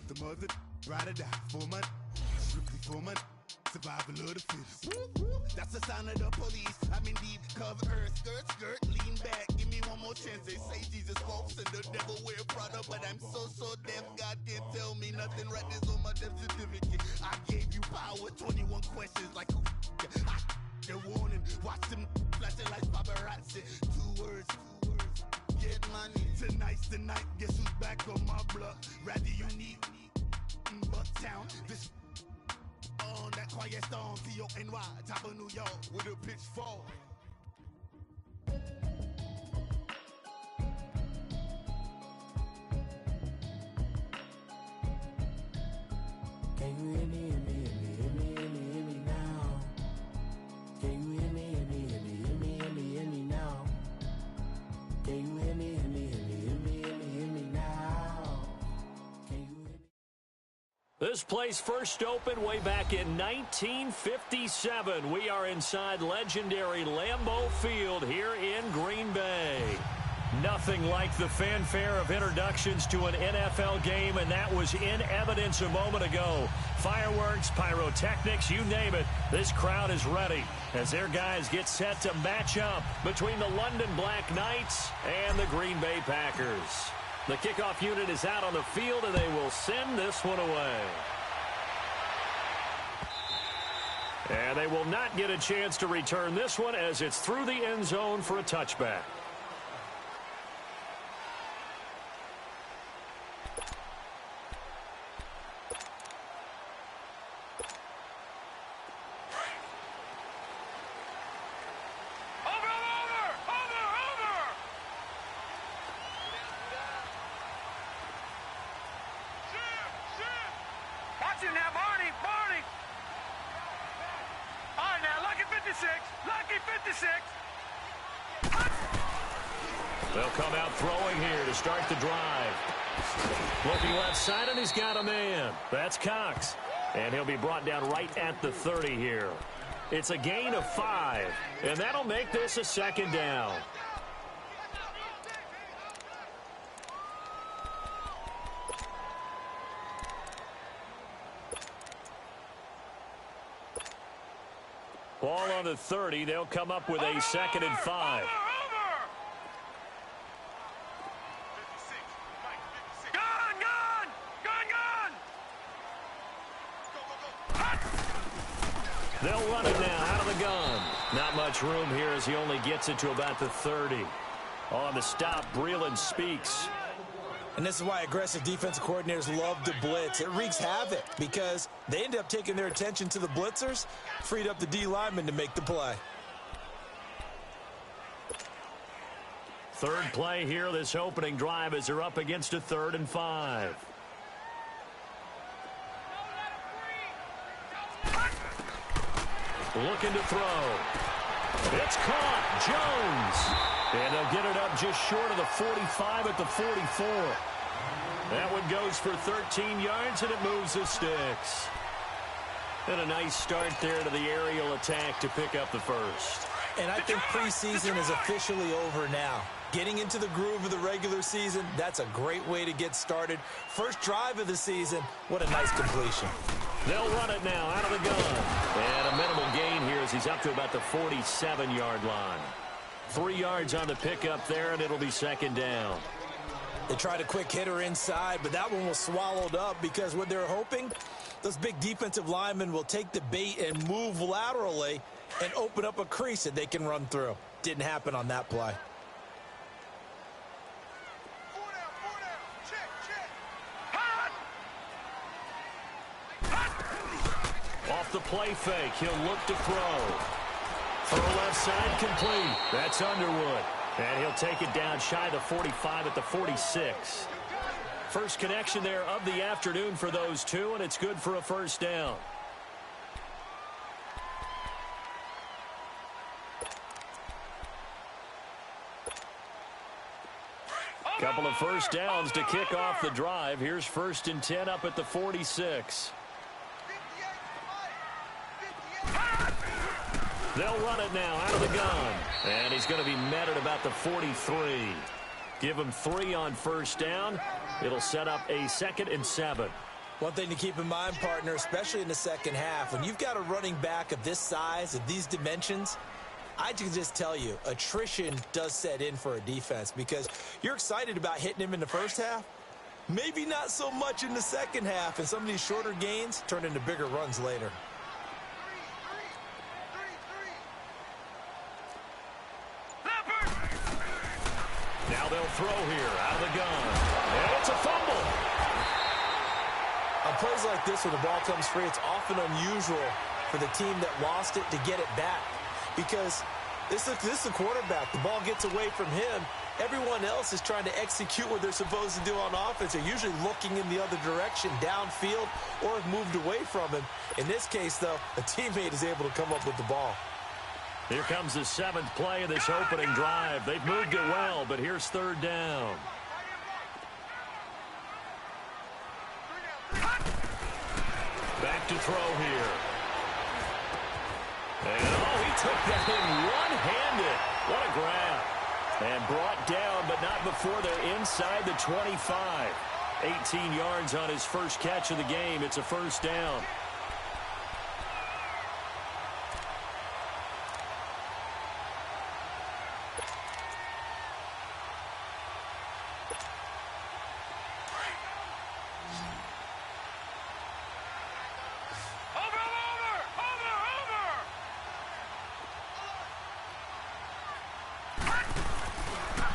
the mother, ride or die for money, strictly for money. Survival of the fittest. That's the sign of the police. I'm in deep cover earth, skirt, lean back. Give me one more chance. They say Jesus walks and the devil wear Prada, but I'm so deaf. God can't tell me nothing. Right this on my death certificate. I gave you power. 21 questions like who? The warning. Watch them flashing like paparazzi. Two words. Get money. Tonight's the night. Guess who's back on my block? Rather unique, Bucktown. This. On that quiet storm, T-O-N-Y, top of New York, with a pitchfork. Can you hear me, hear me now? Can you hear me, hear me now? Can you hear me, hear me now? Can you hear me? This place first opened way back in 1957. We are inside legendary Lambeau Field here in Green Bay. Nothing like the fanfare of introductions to an NFL game, and that was in evidence a moment ago. Fireworks, pyrotechnics, you name it. This crowd is ready as their guys get set to match up between the London Black Knights and the Green Bay Packers. The kickoff unit is out on the field, and they will send this one away. And they will not get a chance to return this one as it's through the end zone for a touchback. They'll come out throwing here to start the drive. Looking left side, and he's got a man. That's Cox. And he'll be brought down right at the 30 here. It's a gain of 5, and that'll make this a second down. Ball on the 30. They'll come up with a second and 5. They'll run it now out of the gun. Not much room here as he only gets it to about the 30. On the stop, Breeland speaks. And this is why aggressive defensive coordinators love to blitz. It wreaks havoc because they end up taking their attention to the blitzers, freed up the D lineman to make the play. Third play here, this opening drive as they're up against a 3rd and 5. Looking to throw. It's caught. Jones. And they'll get it up just short of the 45 at the 44. That one goes for 13 yards, and it moves the sticks. And a nice start there to the aerial attack to pick up the first. And I think preseason is officially over now. Getting into the groove of the regular season, that's a great way to get started. First drive of the season, what a nice completion. They'll run it now out of the gun. And a minimal gain here as he's up to about the 47-yard line. 3 yards on the pickup there, and it'll be second down. They tried a quick hitter inside, but that one was swallowed up because what they're hoping, those big defensive linemen will take the bait and move laterally and open up a crease that they can run through. Didn't happen on that play. Off the play fake, he'll look to throw. Throw left side, complete. That's Underwood. And he'll take it down shy of the 45 at the 46. First connection there of the afternoon for those two, and it's good for a first down. Couple of first downs to kick off the drive. Here's 1st and 10 up at the 46. They'll run it now out of the gun. And he's going to be met at about the 43. Give him 3 on first down. It'll set up a 2nd and 7. One thing to keep in mind, partner, especially in the second half, when you've got a running back of this size, of these dimensions, I can just tell you, attrition does set in for a defense because you're excited about hitting him in the first half. Maybe not so much in the second half, and some of these shorter gains turn into bigger runs later. Now they'll throw here out of the gun. And it's a fumble. On plays like this where the ball comes free, it's often unusual for the team that lost it to get it back because this is a quarterback. The ball gets away from him. Everyone else is trying to execute what they're supposed to do on offense. They're usually looking in the other direction, downfield, or have moved away from him. In this case, though, a teammate is able to come up with the ball. Here comes the 7th play of this opening drive. They've moved it well, but here's 3rd down. Back to throw here. And, he took that in one-handed. What a grab. And brought down, but not before they're inside the 25. 18 yards on his first catch of the game. It's a 1st down.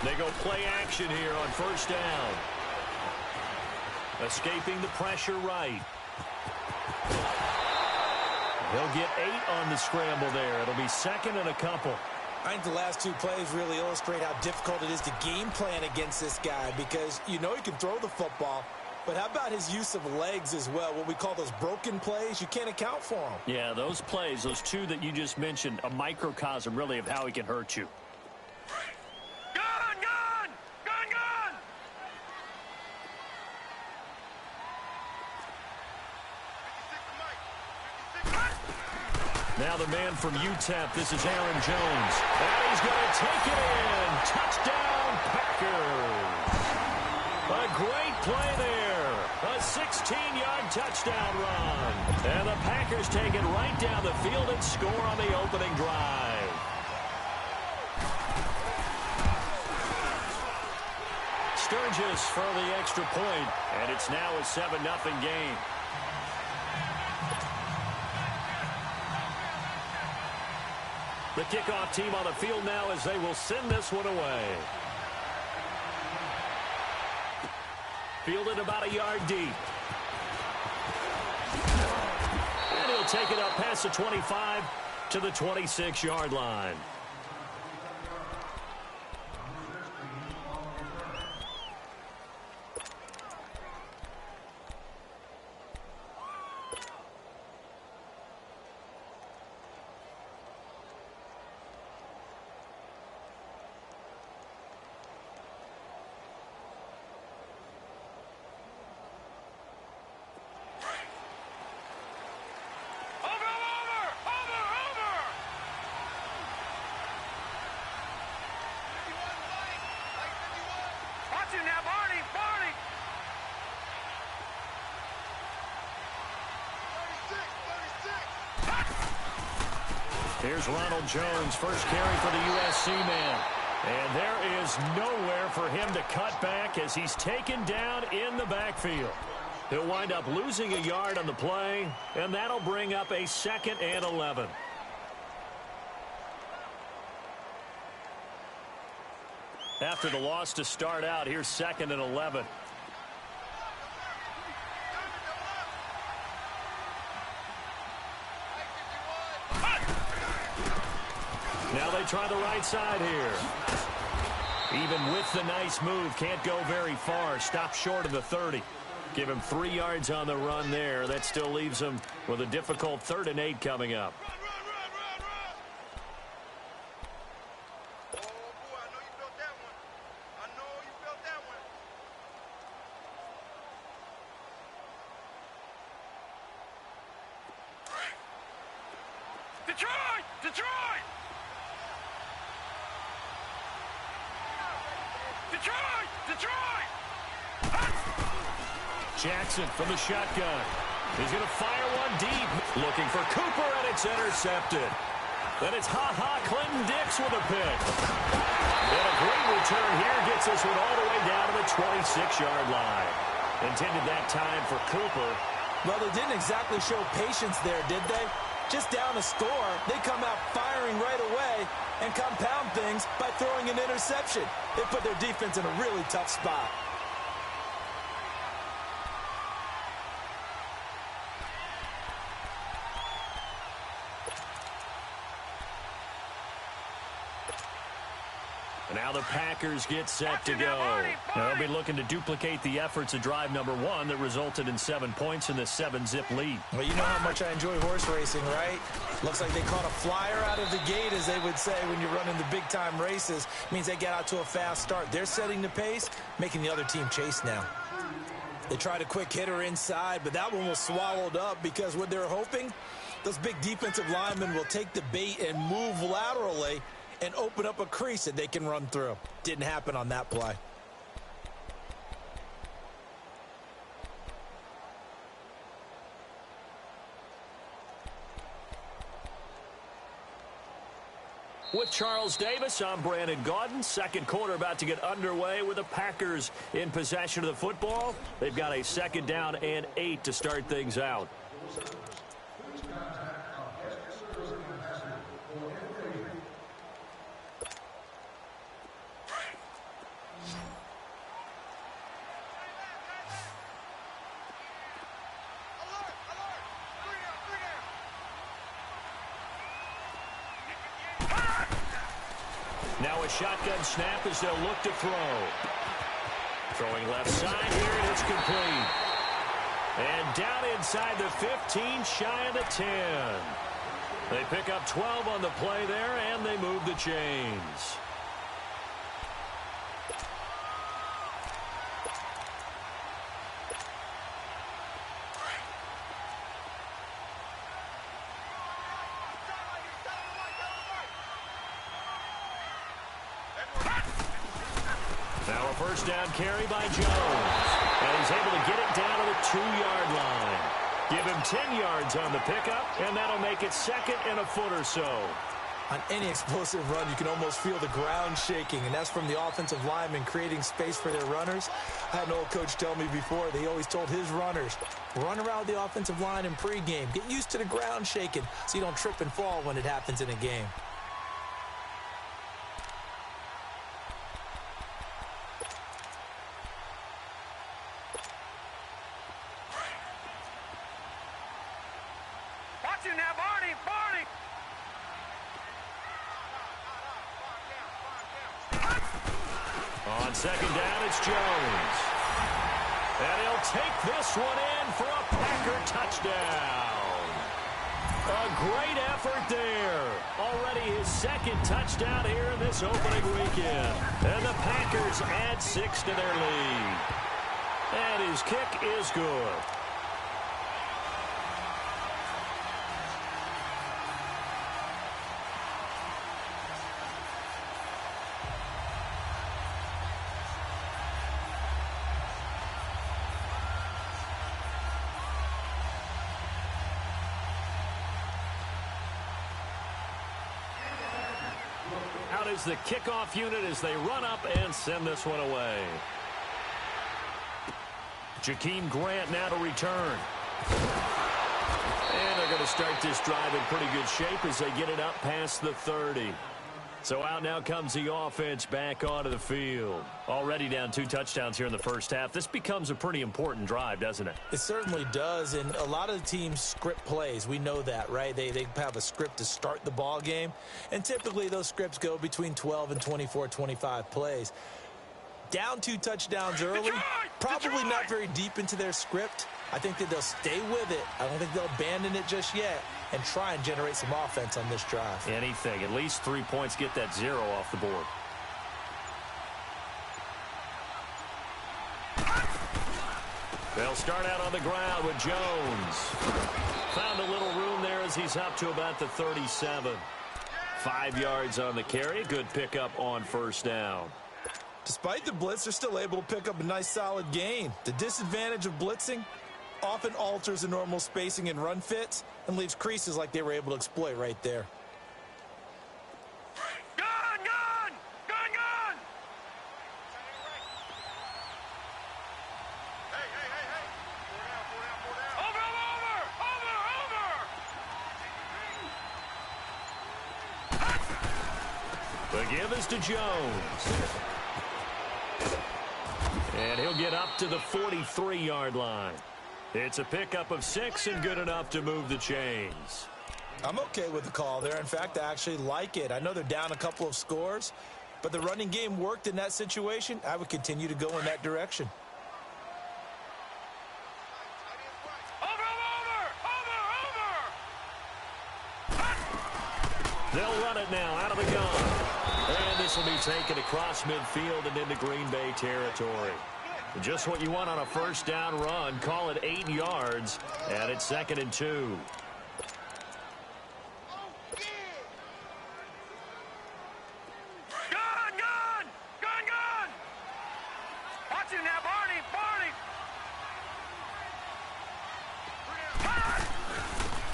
They go play action here on 1st down. Escaping the pressure right. They'll get 8 on the scramble there. It'll be 2nd and a couple. I think the last 2 plays really illustrate how difficult it is to game plan against this guy because you know he can throw the football, but how about his use of legs as well? What we call those broken plays, you can't account for them. Yeah, those plays, those 2 that you just mentioned, a microcosm really of how he can hurt you. Now the man from UTEP, this is Aaron Jones. And he's going to take it in. Touchdown, Packers. A great play there. A 16-yard touchdown run. And the Packers take it right down the field and score on the opening drive. Sturgis for the extra point, and it's now a 7-0 game. The kickoff team on the field now as they will send this one away. Fielded about a yard deep. And he'll take it up past the 25 to the 26-yard line. Here's Ronald Jones, first carry for the USC man. And there is nowhere for him to cut back as he's taken down in the backfield. He'll wind up losing a yard on the play, and that'll bring up a 2nd and 11. After the loss to start out, here's 2nd and 11. Now they try the right side here. Even with the nice move, can't go very far. Stop short of the 30. Give him 3 yards on the run there. That still leaves him with a difficult 3rd and 8 coming up. Jackson from the shotgun. He's going to fire one deep. Looking for Cooper, and it's intercepted. Then it's Clinton Dix with a pick. And a great return here gets this one all the way down to the 26-yard line. Intended that time for Cooper. Well, they didn't exactly show patience there, did they? Just down a score, they come out firing right away and compound things by throwing an interception. They put their defense in a really tough spot. Now the Packers get set to go. They'll be looking to duplicate the efforts of drive number 1 that resulted in 7 points in the 7-zip lead. Well, you know how much I enjoy horse racing, right? Looks like they caught a flyer out of the gate, as they would say when you're running the big-time races. Means they get out to a fast start. They're setting the pace, making the other team chase now. They tried a quick hitter inside, but that one was swallowed up because what they're hoping, those big defensive linemen will take the bait and move laterally and open up a crease that they can run through. Didn't happen on that play. With Charles Davis, I'm Brandon Gaudin. Second quarter about to get underway with the Packers in possession of the football. They've got a 2nd down and 8 to start things out. Now a shotgun snap as they'll look to throw. Throwing left side here, and it's complete. And down inside the 15, shy of the 10. They pick up 12 on the play there, and they move the chains. Now a first down carry by Jones. And he's able to get it down to the 2-yard line. Give him 10 yards on the pickup, and that'll make it 2nd and a foot or so. On any explosive run, you can almost feel the ground shaking, and that's from the offensive linemen creating space for their runners. I had an old coach tell me before, they always told his runners, run around the offensive line in pregame. Get used to the ground shaking so you don't trip and fall when it happens in a game. On 2nd down, it's Jones. And he'll take this one in for a Packer touchdown. A great effort there. Already his 2nd touchdown here in this opening weekend. And the Packers add 6 to their lead. And his kick is good. Out is the kickoff unit as they run up and send this one away. Jakeem Grant now to return. And they're going to start this drive in pretty good shape as they get it up past the 30. So out now comes the offense back onto the field. Already down 2 touchdowns here in the first half. This becomes a pretty important drive, doesn't it? It certainly does, and a lot of the teams script plays. We know that, right? They have a script to start the ball game, and typically those scripts go between 12 and 24, 25 plays. Down 2 touchdowns early, probably not very deep into their script. I think that they'll stay with it. I don't think they'll abandon it just yet and try and generate some offense on this drive. Anything. At least 3 points, get that 0 off the board. They'll start out on the ground with Jones. Found a little room there as he's up to about the 37. 5 yards on the carry. Good pickup on first down. Despite the blitz, they're still able to pick up a nice solid gain. The disadvantage of blitzing often alters the normal spacing and run fits and leaves creases like they were able to exploit right there. The give is to Jones. And he'll get up to the 43-yard line. It's a pickup of 6 and good enough to move the chains. I'm okay with the call there. In fact, I actually like it. I know they're down a couple of scores, but the running game worked in that situation. I would continue to go in that direction. They'll run it now out of the gun. And this will be taken across midfield and into Green Bay territory. Just what you want on a first down run. Call it 8 yards, and it's 2nd and 2. Watch him now, Barney.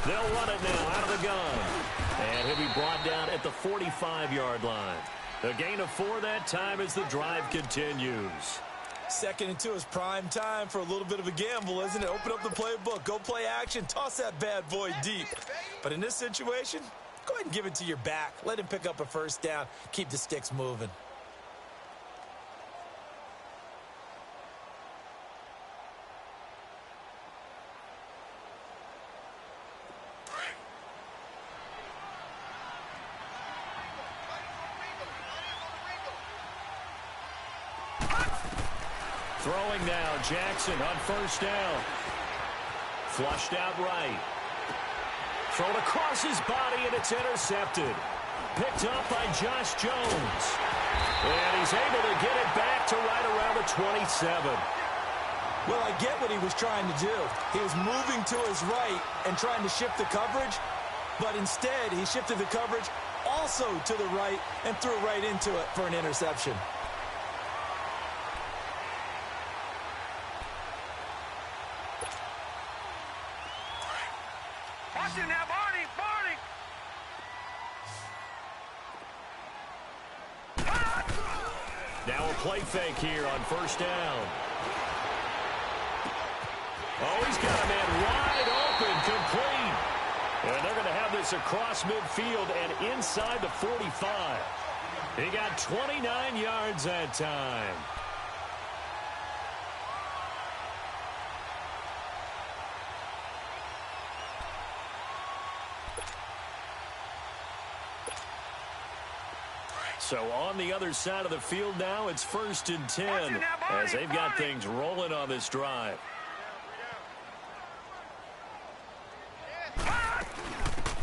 They'll run it now out of the gun. And he'll be brought down at the 45-yard line. A gain of 4 that time as the drive continues. 2nd and 2 is prime time for a little bit of a gamble, isn't it? Open up the playbook, go play action, toss that bad boy deep. But in this situation, go ahead and give it to your back. Let him pick up a first down. Keep the sticks moving. Throwing now, Jackson on first down. Flushed out right. Thrown across his body, and it's intercepted. Picked up by Josh Jones. And he's able to get it back to right around the 27. Well, I get what he was trying to do. He was moving to his right and trying to shift the coverage, but instead he shifted the coverage also to the right and threw right into it for an interception. Watch him now, Barney. Now a play fake here on first down. Oh, he's got a man wide open, complete. And they're going to have this across midfield and inside the 45. He got 29 yards that time. So on the other side of the field now, it's 1st and 10 as they've got things rolling on this drive.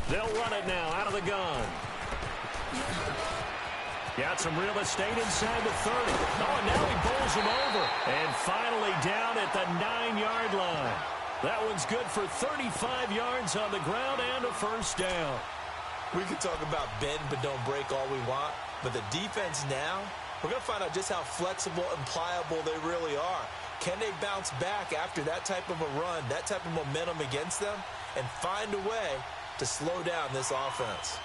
They'll run it now out of the gun. Got some real estate inside the 30. Oh, and now he bowls him over. And finally down at the 9-yard line. That one's good for 35 yards on the ground and a first down. We can talk about bend but don't break all we want, but the defense now, we're going to find out just how flexible and pliable they really are. Can they bounce back after that type of a run, that type of momentum against them, and find a way to slow down this offense?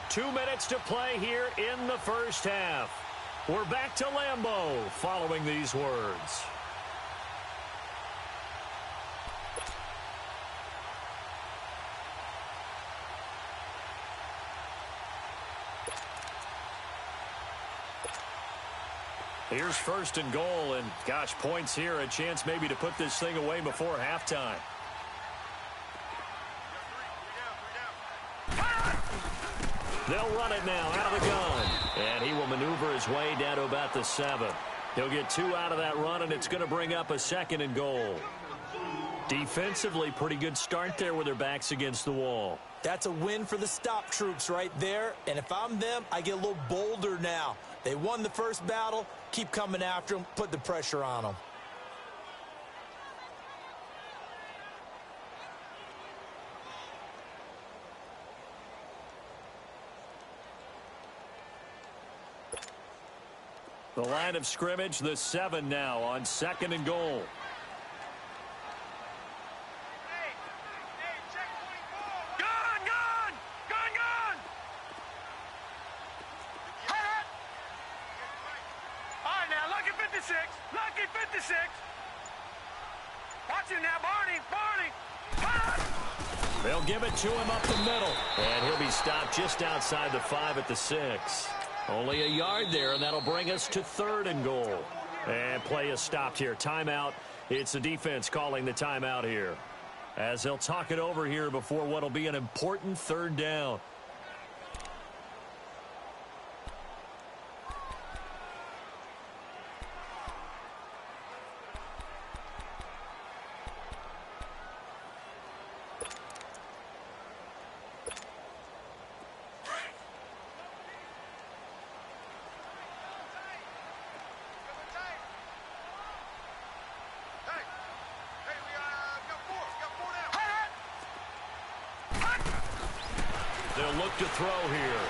Two minutes to play here in the first half. We're back to Lambeau following these words. Here's 1st and goal, and gosh, points here, a chance maybe to put this thing away before halftime. They'll run it now out of the gun. And he will maneuver his way down to about the 7. He'll get 2 out of that run, and it's going to bring up a 2nd and goal. Defensively, pretty good start there with their backs against the wall. That's a win for the stop troops right there. And if I'm them, I get a little bolder now. They won the first battle. Keep coming after them. Put the pressure on them. The line of scrimmage, the 7 now on 2nd and goal. Lucky 56. Watch him now, Barney. Barney. They'll give it to him up the middle. And he'll be stopped just outside the 5 at the 6. Only a yard there, and that'll bring us to 3rd and goal. And play is stopped here. Timeout. It's the defense calling the timeout here, as they'll talk it over here before what'll be an important 3rd down. They'll look to throw here.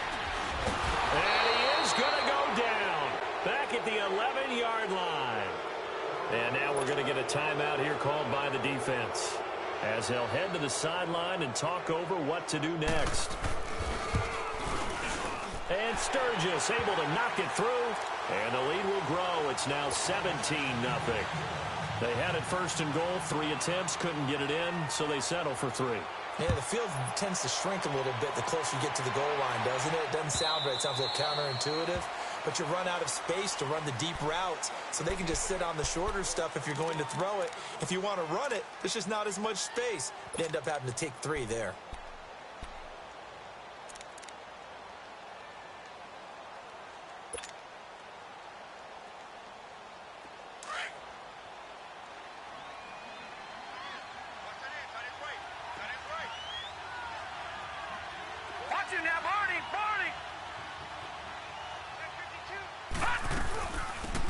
And he is going to go down. Back at the 11-yard line. And now we're going to get a timeout here called by the defense, as they'll head to the sideline and talk over what to do next. And Sturgis able to knock it through. And the lead will grow. It's now 17-0. They had it 1st and goal. 3 attempts. Couldn't get it in, so they settle for 3. Yeah, the field tends to shrink a little bit the closer you get to the goal line, doesn't it? It doesn't sound right. It sounds a little counterintuitive. But you run out of space to run the deep routes, so they can just sit on the shorter stuff if you're going to throw it. If you want to run it, there's just not as much space. You end up having to take 3 there.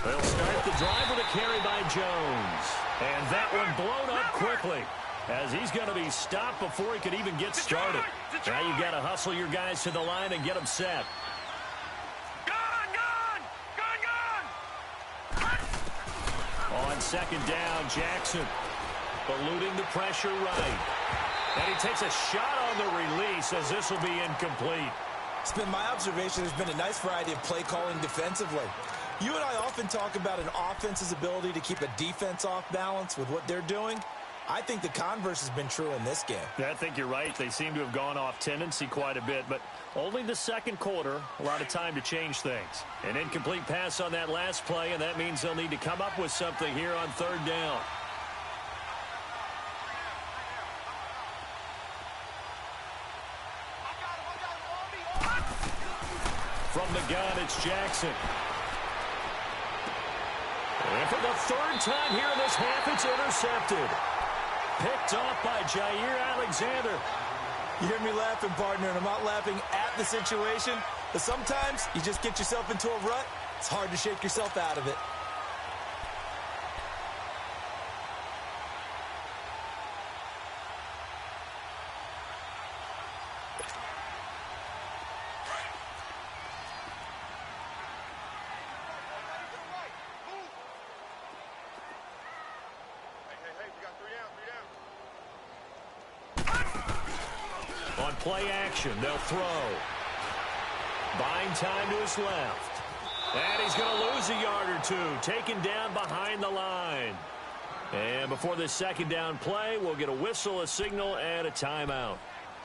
They'll start the drive with a carry by Jones. And that one blown up quickly, as he's going to be stopped before he could even get started. Now you've got to hustle your guys to the line and get them set. On 2nd down, Jackson eluding the pressure right. And he takes a shot on the release, as this will be incomplete. It's been my observation there's been a nice variety of play calling defensively. You and I often talk about an offense's ability to keep a defense off balance with what they're doing. I think the converse has been true in this game. Yeah, I think you're right. They seem to have gone off tendency quite a bit, but only the 2nd quarter, a lot of time to change things. An incomplete pass on that last play, and that means they'll need to come up with something here on 3rd down. From the gun, it's Jackson. And for the 3rd time here in this half, it's intercepted. Picked off by Jair Alexander. You hear me laughing, partner, and I'm not laughing at the situation, but sometimes you just get yourself into a rut. It's hard to shake yourself out of it. On play action, they'll throw. Buying time to his left. And he's going to lose a yard or 2, taken down behind the line. And before this 2nd down play, we'll get a whistle, a signal, and a timeout,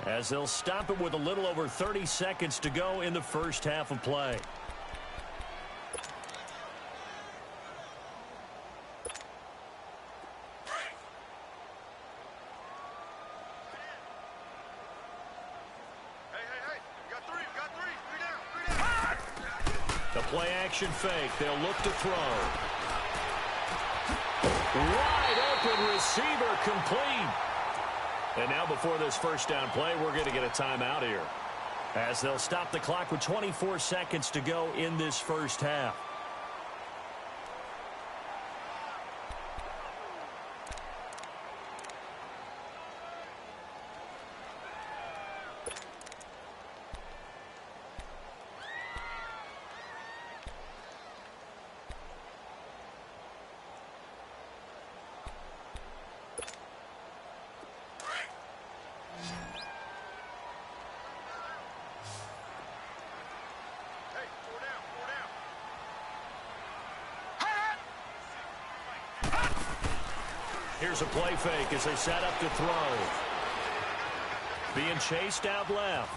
as they'll stop it with a little over 30 seconds to go in the 1st half of play. The play action fake. They'll look to throw. Wide open receiver, complete. And now before this 1st down play, we're going to get a timeout here, as they'll stop the clock with 24 seconds to go in this 1st half. Here's a play fake as they set up to throw. Being chased out left.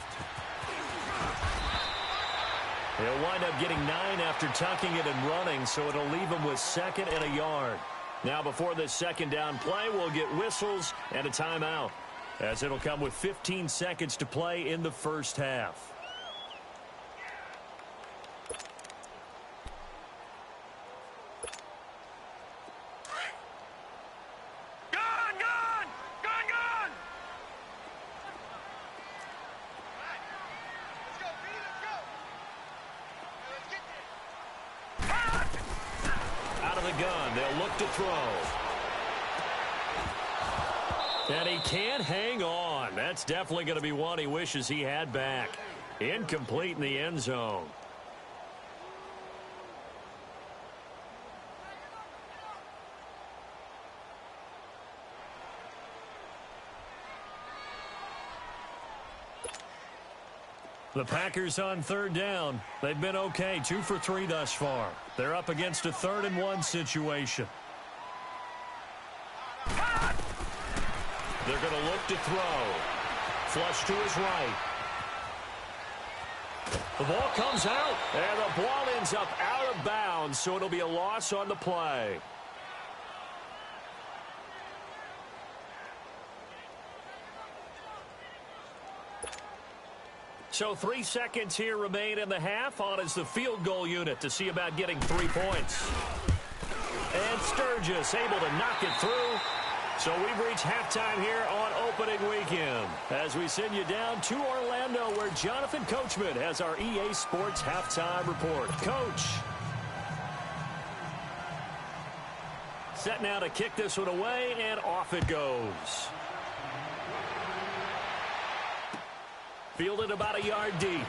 He'll wind up getting 9 after tucking it and running, so it'll leave him with 2nd and a yard. Now before this 2nd down play, we'll get whistles and a timeout, as it'll come with 15 seconds to play in the first half. And he can't hang on. That's definitely going to be one he wishes he had back. Incomplete in the end zone. The Packers on 3rd down. They've been okay, 2 for 3 thus far. They're up against a 3rd and 1 situation. They're going to look to throw. Flush to his right. The ball comes out, and the ball ends up out of bounds, so it'll be a loss on the play. So 3 seconds here remain in the half. On is the field goal unit to see about getting 3 points. And Sturgis able to knock it through. So we've reached halftime here on opening weekend as we send you down to Orlando, where Jonathan Coachman has our EA Sports halftime report. Coach. Set now to kick this one away, and off it goes. Fielded about a yard deep.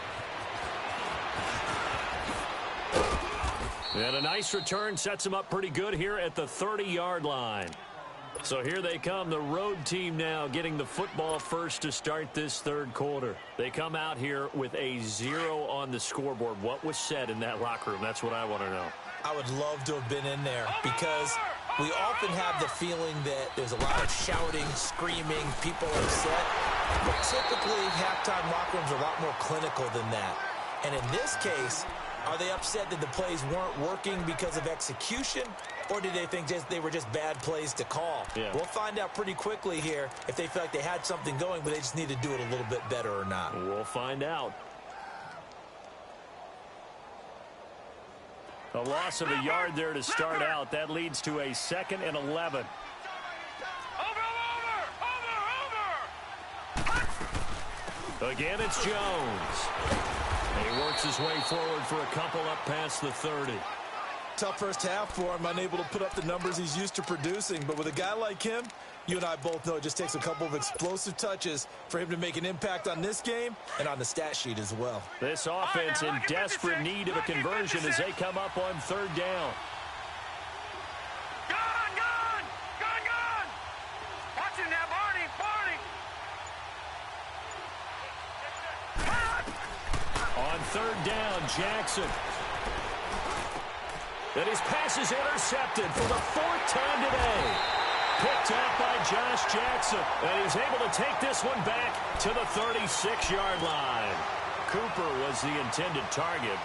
And a nice return sets him up pretty good here at the 30-yard line. So here they come, the road team now getting the football first to start this 3rd quarter. They come out here with a 0 on the scoreboard. What was said in that locker room? That's what I want to know. I would love to have been in there because we often have the feeling that there's a lot of shouting, screaming, people upset. But typically, halftime locker rooms are a lot more clinical than that. And in this case, are they upset that the plays weren't working because of execution, or did they think they were just bad plays to call? Yeah. We'll find out pretty quickly here if they feel like they had something going, but they just need to do it a little bit better or not. We'll find out. A loss of a yard there to start out. That leads to a 2nd and 11. Again, it's Jones. And he works his way forward for a couple up past the 30. Tough first half for him, unable to put up the numbers he's used to producing. But with a guy like him, you and I both know it just takes a couple of explosive touches for him to make an impact on this game and on the stat sheet as well. This offense in desperate need of a conversion as they come up on 3rd down. Gone! Watching that, Barney! On 3rd down, Jackson. And his pass is intercepted for the 4th time today. Picked up by Josh Jackson. And he's able to take this one back to the 36-yard line. Cooper was the intended target.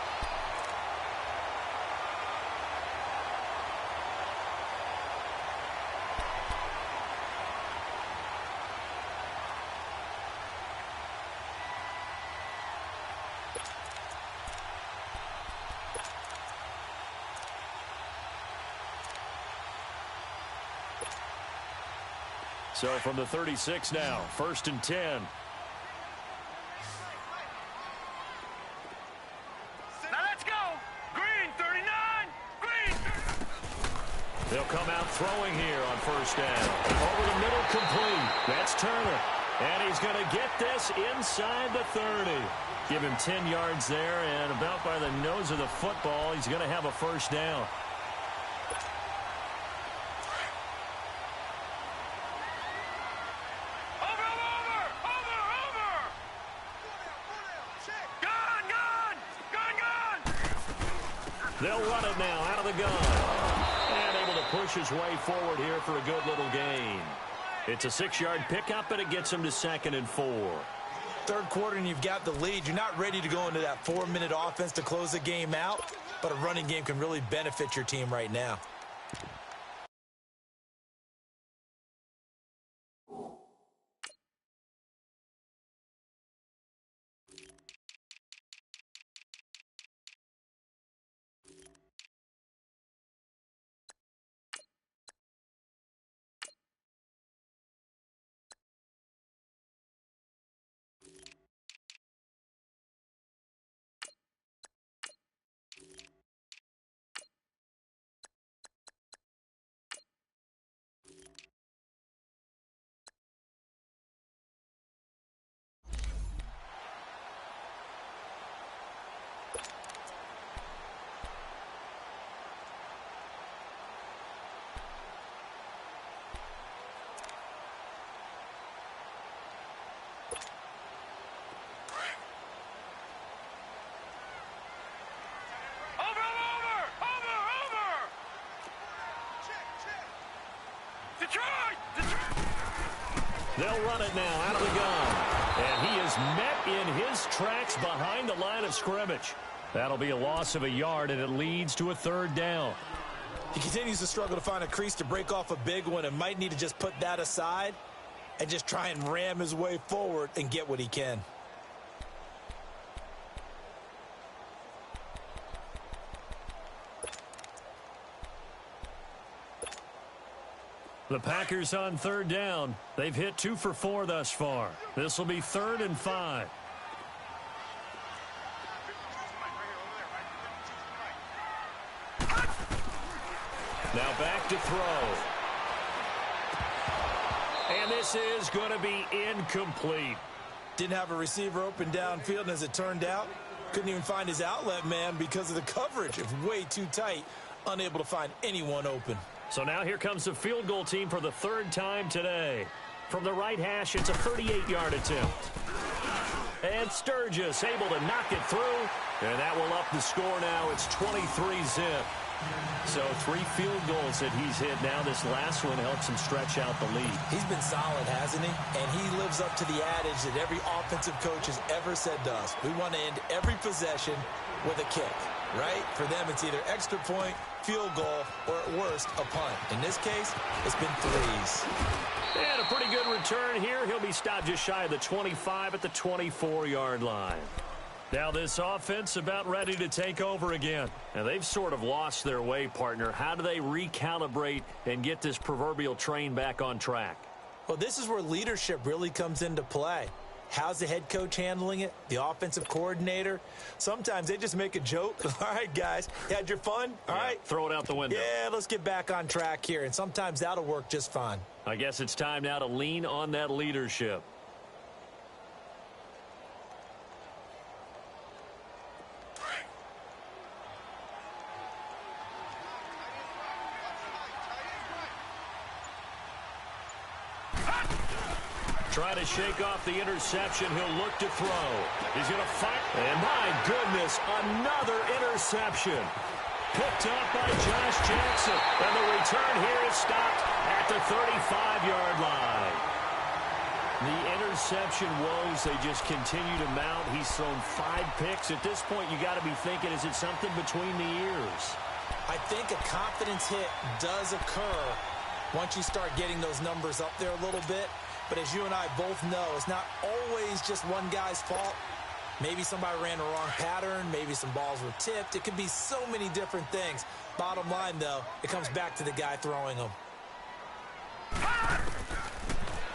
So from the 36 now, 1st and 10. Now let's go. Green, 39. Green. They'll come out throwing here on 1st down. Over the middle, complete. That's Turner. And he's going to get this inside the 30. Give him 10 yards there, and about by the nose of the football, he's going to have a 1st down. They'll run it now out of the gun. And able to push his way forward here for a good little gain. It's a 6-yard pickup, and it gets him to 2nd and 4. Third quarter, and you've got the lead. You're not ready to go into that 4-minute offense to close the game out, but a running game can really benefit your team right now. They'll run it now out of the gun. And he is met in his tracks behind the line of scrimmage. That'll be a loss of a yard, and it leads to a 3rd down. He continues to struggle to find a crease to break off a big one and might need to just put that aside and just try and ram his way forward and get what he can. The Packers on 3rd down. They've hit 2 for 4 thus far. This will be 3rd and 5. Now back to throw. And this is going to be incomplete. Didn't have a receiver open downfield, and as it turned out, couldn't even find his outlet man because of the coverage. It's way too tight, unable to find anyone open. So now here comes the field goal team for the 3rd time today. From the right hash, it's a 38-yard attempt. And Sturgis able to knock it through. And that will up the score now. It's 23-zip. So 3 field goals that he's hit now. This last one helps him stretch out the lead. He's been solid, hasn't he? And he lives up to the adage that every offensive coach has ever said to us. We want to end every possession with a kick, right? For them, it's either extra point, field goal, or at worst, a punt. In this case, it's been 3s. And a pretty good return here. He'll be stopped just shy of the 25 at the 24-yard line. Now this offense about ready to take over again. And they've sort of lost their way, partner. How do they recalibrate and get this proverbial train back on track? Well, this is where leadership really comes into play. How's the head coach handling it? The offensive coordinator? Sometimes they just make a joke. All right, guys, you had your fun? All right. Throw it out the window. Yeah, let's get back on track here. And sometimes that'll work just fine. I guess it's time now to lean on that leadership. Try to shake off the interception. He'll look to throw. He's going to fight. And my goodness, another interception. Picked up by Josh Jackson. And the return here is stopped at the 35-yard line. The interception woes, they just continue to mount. He's thrown 5 picks. At this point, you got to be thinking, is it something between the ears? I think a confidence hit does occur once you start getting those numbers up there a little bit. But as you and I both know, it's not always just one guy's fault. Maybe somebody ran the wrong pattern. Maybe some balls were tipped. It could be so many different things. Bottom line, though, it comes back to the guy throwing them.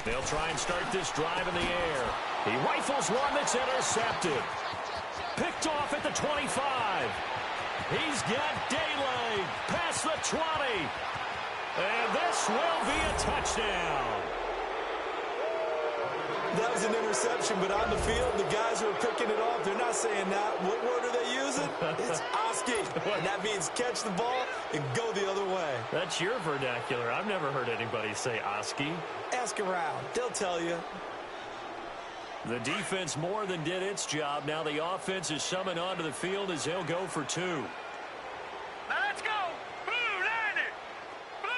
They'll try and start this drive in the air. He rifles one that's intercepted. Picked off at the 25. He's got daylight past the 20. And this will be a touchdown. That was an interception, but on the field, the guys who are picking it off, they're not saying that. What word are they using? It's Oski. And that means catch the ball and go the other way. That's your vernacular. I've never heard anybody say Oski. Ask around. They'll tell you. The defense more than did its job. Now the offense is summoned onto the field as they'll go for 2. Now let's go. Blue, land it. Blue.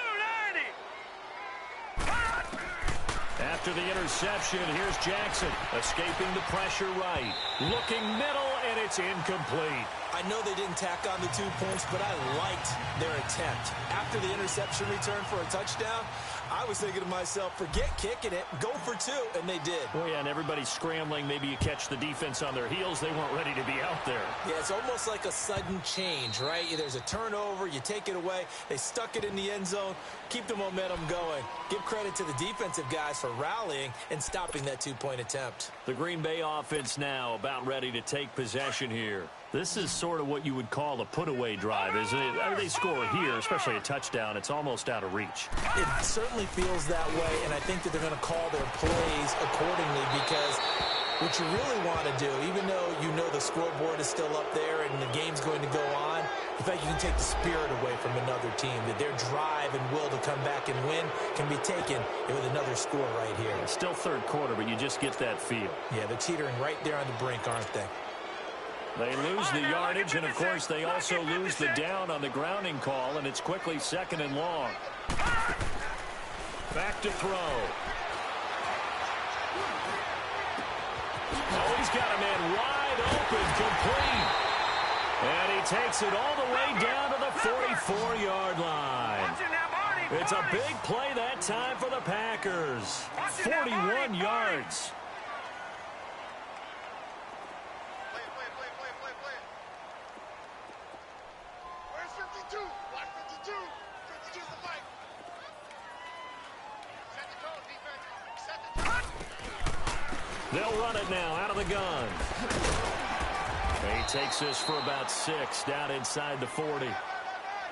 After the interception, here's Jackson, escaping the pressure right. Looking middle, and it's incomplete. I know they didn't tack on the 2 points, but I liked their attempt. After the interception return for a touchdown, I was thinking to myself, forget kicking it, go for 2, and they did. Oh, yeah, and everybody's scrambling. Maybe you catch the defense on their heels. They weren't ready to be out there. Yeah, it's almost like a sudden change, right? There's a turnover, you take it away, they stuck it in the end zone, keep the momentum going. Give credit to the defensive guys for rallying and stopping that 2-point attempt. The Green Bay offense now about ready to take possession here. This is sort of what you would call a put-away drive, isn't it? I mean, they score here, especially a touchdown. It's almost out of reach. It certainly feels that way, and I think that they're going to call their plays accordingly because what you really want to do, even though you know the scoreboard is still up there and the game's going to go on, in fact, you can take the spirit away from another team, that their drive and will to come back and win can be taken with another score right here. It's still third quarter, but you just get that feel. Yeah, they're teetering right there on the brink, aren't they? They lose the yardage, and, of course, they also lose the down on the grounding call, and it's quickly 2nd and long. Back to throw. Oh, he's got a man wide open, complete. And he takes it all the way down to the 44-yard line. It's a big play that time for the Packers. 41 yards. They'll run it now out of the gun. He takes this for about 6 down inside the 40.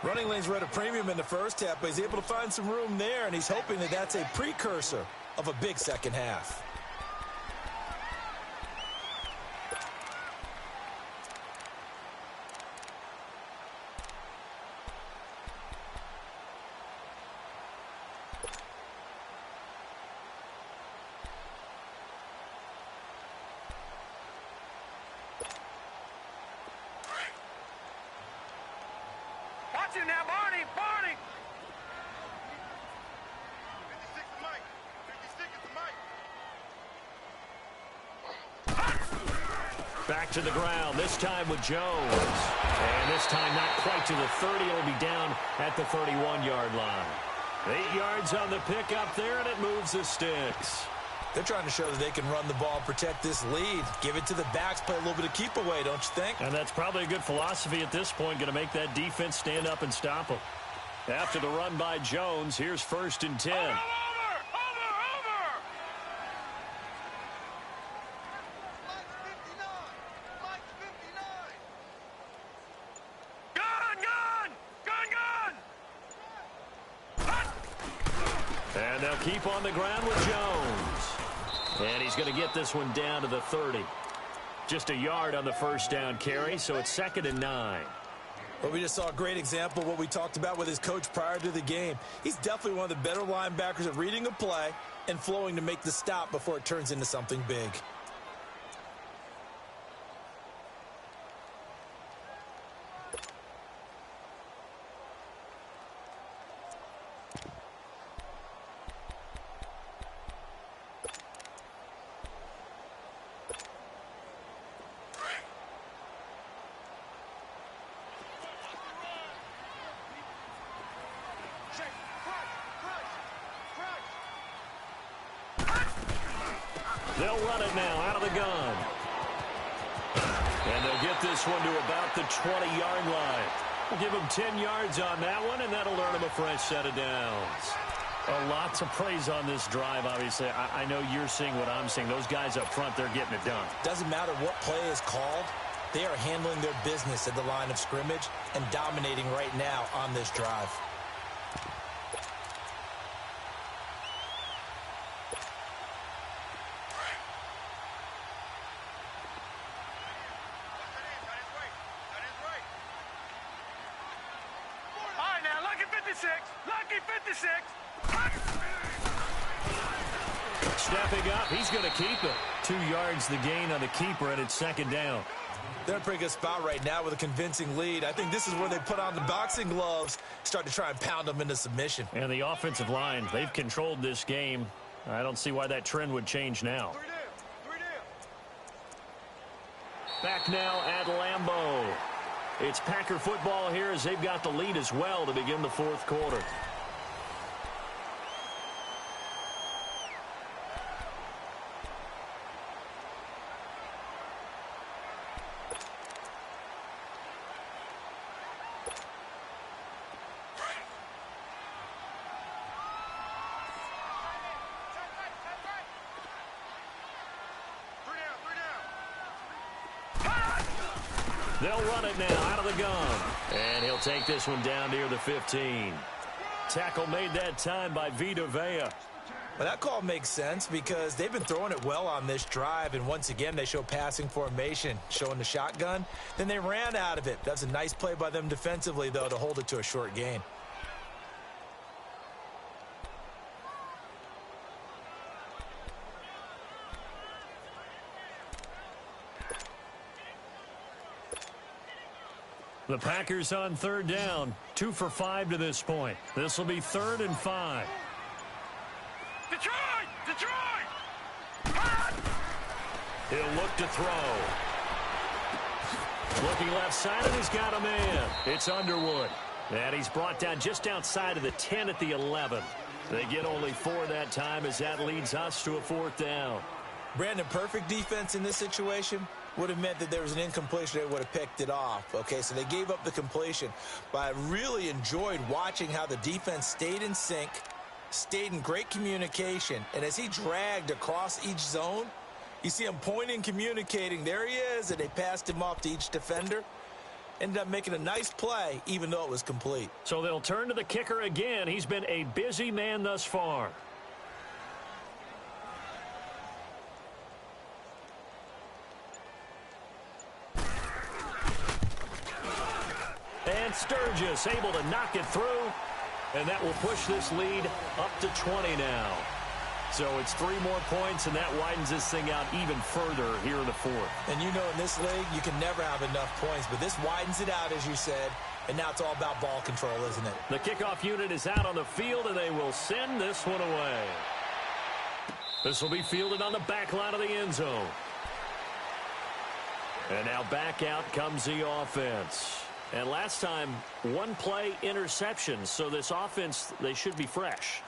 Running lanes were at a premium in the first half, but he's able to find some room there, and he's hoping that that's a precursor of a big second half. Now, Barney! 56 is Mike. 56 is Mike. Back to the ground, this time with Jones. And this time not quite to the 30. It'll be down at the 31-yard line. 8 yards on the pickup there, and it moves the sticks. They're trying to show that they can run the ball and protect this lead. Give it to the backs, play a little bit of keep away, don't you think? And that's probably a good philosophy at this point, going to make that defense stand up and stop them. After the run by Jones, here's 1st and 10. Over! Gun! And they'll keep on the ground with Jones. And he's going to get this one down to the 30. Just a yard on the first down carry, so it's 2nd and 9. Well, we just saw a great example of what we talked about with his coach prior to the game. He's definitely one of the better linebackers at reading a play and flowing to make the stop before it turns into something big. They'll run it now out of the gun. And they'll get this one to about the 20-yard line. We'll give them 10 yards on that one, and that'll earn them a fresh set of downs. Lots of praise on this drive, obviously. I know you're seeing what I'm seeing. Those guys up front, they're getting it done. Doesn't matter what play is called. They are handling their business at the line of scrimmage and dominating right now on this drive. Lucky 56. Stepping up, he's going to keep it. 2 yards the gain on the keeper, and it's 2nd down. They're in a pretty good spot right now with a convincing lead. I think this is where they put on the boxing gloves, start to try and pound them into submission. And the offensive line, they've controlled this game. I don't see why that trend would change now. Back now at Lambeau. It's Packer football here as they've got the lead as well to begin the fourth quarter. They'll run it now out of the gun. And he'll take this one down near the 15. Tackle made that time by Vita Vea. Well, that call makes sense because they've been throwing it well on this drive, and once again they show passing formation, showing the shotgun. Then they ran out of it. That's a nice play by them defensively, though, to hold it to a short gain. The Packers on third down, 2 for 5 to this point. This will be 3rd and 5. Detroit! Detroit! He'll look to throw. Looking left side, and he's got a man. It's Underwood. And he's brought down just outside of the 10 at the 11. They get only 4 that time as that leads us to a 4th down. Brandon, perfect defense in this situation would have meant that there was an incompletion. They would have picked it off. Okay, so they gave up the completion. But I really enjoyed watching how the defense stayed in sync, stayed in great communication. And as he dragged across each zone, you see him pointing, communicating. There he is, and they passed him off to each defender. Ended up making a nice play, even though it was complete. So they'll turn to the kicker again. He's been a busy man thus far. And Sturgis able to knock it through. And that will push this lead up to 20 now. So it's 3 more points, and that widens this thing out even further here in the 4th. And you know in this league, you can never have enough points. But this widens it out, as you said. And now it's all about ball control, isn't it? The kickoff unit is out on the field, and they will send this one away. This will be fielded on the back line of the end zone. And now back out comes the offense. And last time, 1 play interception. So this offense, they should be fresh.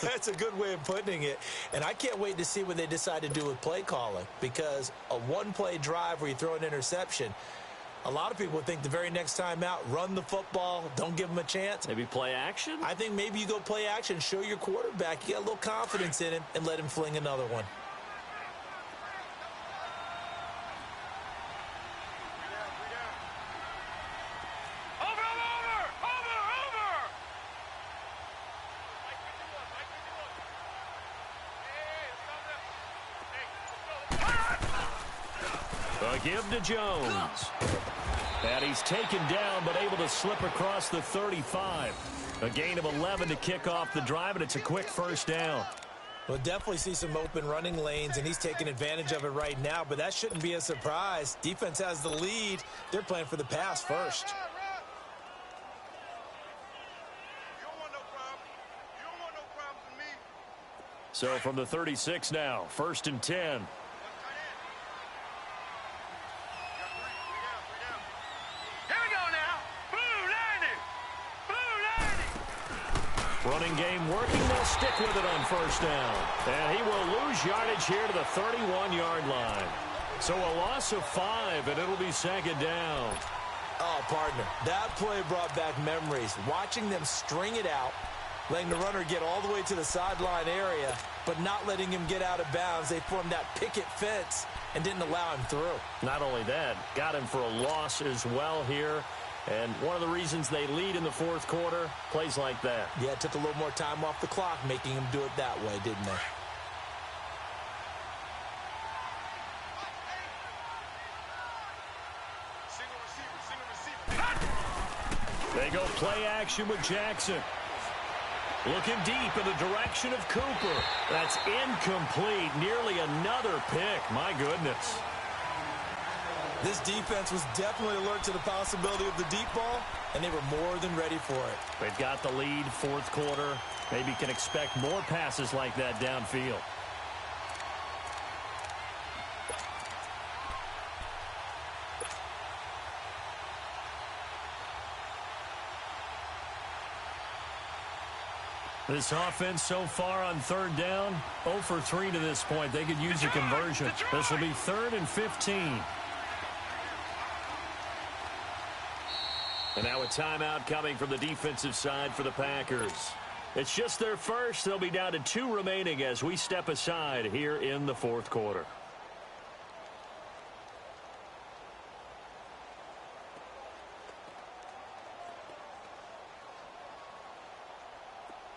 That's a good way of putting it. And I can't wait to see what they decide to do with play calling. Because a 1-play drive where you throw an interception, a lot of people think the very next time out, run the football, don't give them a chance. Maybe play action? I think maybe you go play action, show your quarterback, you got a little confidence in him, and let him fling another one. Give to Jones. And he's taken down, but able to slip across the 35. A gain of 11 to kick off the drive, and it's a quick 1st down. We'll definitely see some open running lanes, and he's taking advantage of it right now, but that shouldn't be a surprise. Defense has the lead. They're playing for the pass first. So from the 36 now, 1st and 10. Running game working. They'll stick with it on 1st down. And he will lose yardage here to the 31-yard line. So a loss of 5, and it'll be 2nd down. Oh, partner, that play brought back memories. Watching them string it out, letting the runner get all the way to the sideline area, but not letting him get out of bounds. They formed that picket fence and didn't allow him through. Not only that, got him for a loss as well here. And one of the reasons they lead in the 4th quarter, plays like that. Yeah, it took a little more time off the clock, making him do it that way, didn't they? They go play action with Jackson. Looking deep in the direction of Cooper. That's incomplete. Nearly another pick. My goodness. This defense was definitely alert to the possibility of the deep ball, and they were more than ready for it. They've got the lead, fourth quarter. Maybe can expect more passes like that downfield. This offense so far on third down, 0 for 3 to this point. They could use a conversion. This will be 3rd and 15. And now a timeout coming from the defensive side for the Packers. It's just their first. They'll be down to 2 remaining as we step aside here in the fourth quarter.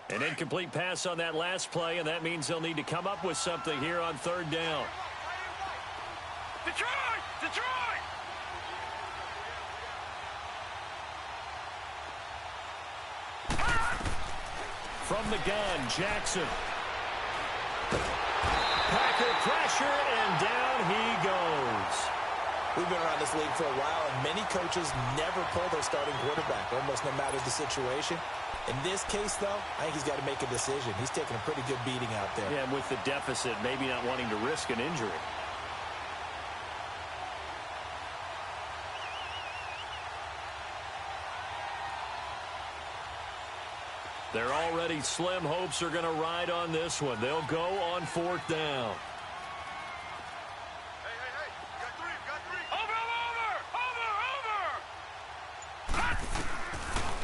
An incomplete pass on that last play, and that means they'll need to come up with something here on third down. Detroit! Detroit! From the gun, Jackson. Packer pressure, and down he goes. We've been around this league for a while, and many coaches never pull their starting quarterback, almost no matter the situation. In this case, though, I think he's got to make a decision. He's taking a pretty good beating out there. Yeah, and with the deficit, maybe not wanting to risk an injury. Their already slim hopes are going to ride on this one. They'll go on fourth down. Hey, you got three. Over!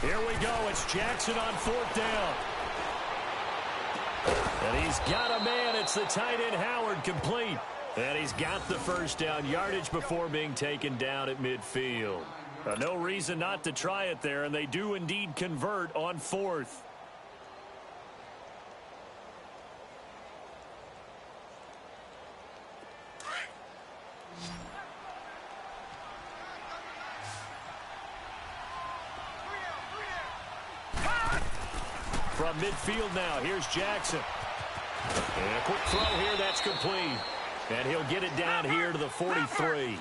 Here we go. It's Jackson on fourth down. And he's got a man. It's the tight end Howard, complete. And he's got the first down, yardage before being taken down at midfield. No reason not to try it there, and they do indeed convert on fourth. From midfield now, here's Jackson. And a quick throw here, that's complete. And he'll get it down here to the 43.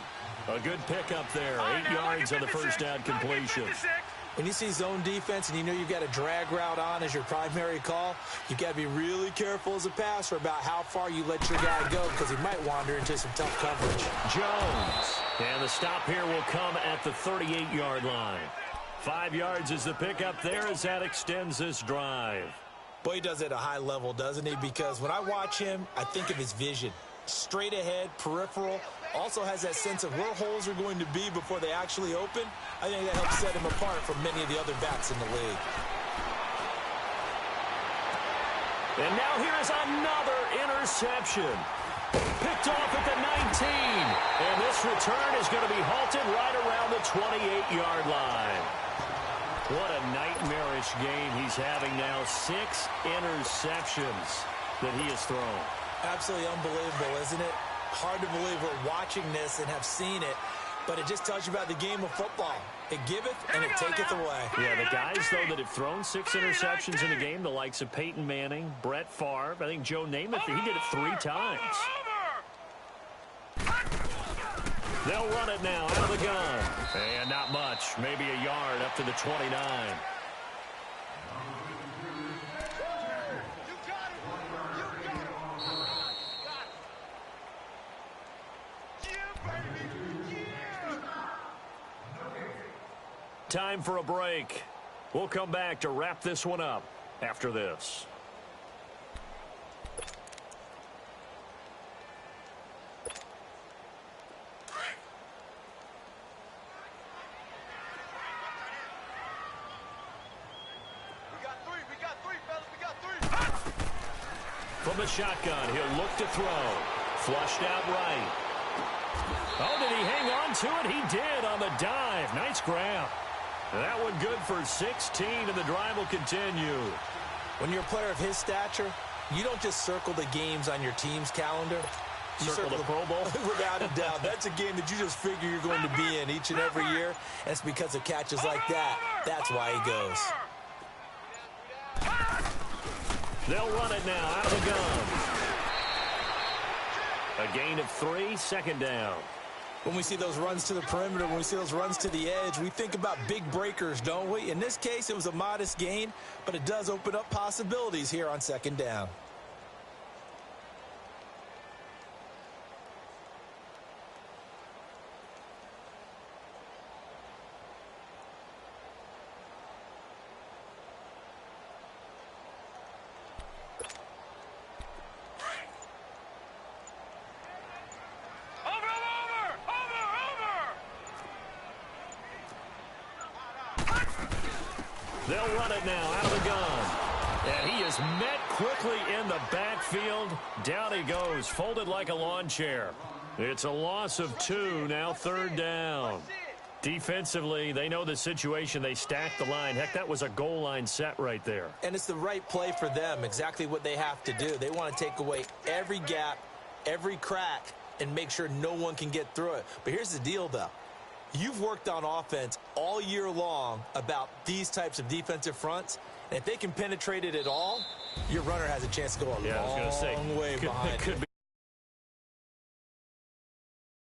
A good pickup there, 8 yards on the first down completion. When you see zone defense and you know you've got a drag route on as your primary call, you've got to be really careful as a passer about how far you let your guy go because he might wander into some tough coverage. Jones. And the stop here will come at the 38-yard line. 5 yards is the pickup there as that extends this drive. Boy, he does it at a high level, doesn't he? Because when I watch him, I think of his vision. Straight ahead, peripheral, also has that sense of where holes are going to be before they actually open. I think that helps set him apart from many of the other backs in the league. And now here is another interception. Picked off at the 19. And this return is going to be halted right around the 28-yard line. What a nightmarish game he's having now. 6 interceptions that he has thrown. Absolutely unbelievable, isn't it? Hard to believe we're watching this and have seen it, but it just tells you about the game of football. It giveth and it taketh away. Yeah, the guys, though, that have thrown 6 interceptions in a game, the likes of Peyton Manning, Brett Favre, I think Joe Namath, he did it 3 times. They'll run it now out of the gun. And not much, maybe a yard up to the 29. Time for a break. We'll come back to wrap this one up after this. From the shotgun, he'll look to throw. Flushed out right. Oh, did he hang on to it? He did on the dive. Nice grab. That one good for 16, and the drive will continue. When you're a player of his stature, you don't just circle the games on your team's calendar. You Circle the Pro Bowl? Without a doubt. That's a game that you just figure you're going to be in each and every year. And it's because of catches like that. That's why he goes. They'll run it now out of the gun. A gain of 3, second down. When we see those runs to the perimeter, when we see those runs to the edge, we think about big breakers, don't we? In this case, it was a modest gain, but it does open up possibilities here on second down. They'll run it now out of the gun. And he is met quickly in the backfield. Down he goes, folded like a lawn chair. It's a loss of 2, now third down. Defensively, they know the situation. They stack the line. Heck, that was a goal line set right there. And it's the right play for them, exactly what they have to do. They want to take away every gap, every crack, and make sure no one can get through it. But here's the deal, though. You've worked on offense all year long about these types of defensive fronts. And if they can penetrate it at all, your runner has a chance to go a long way behind. Could be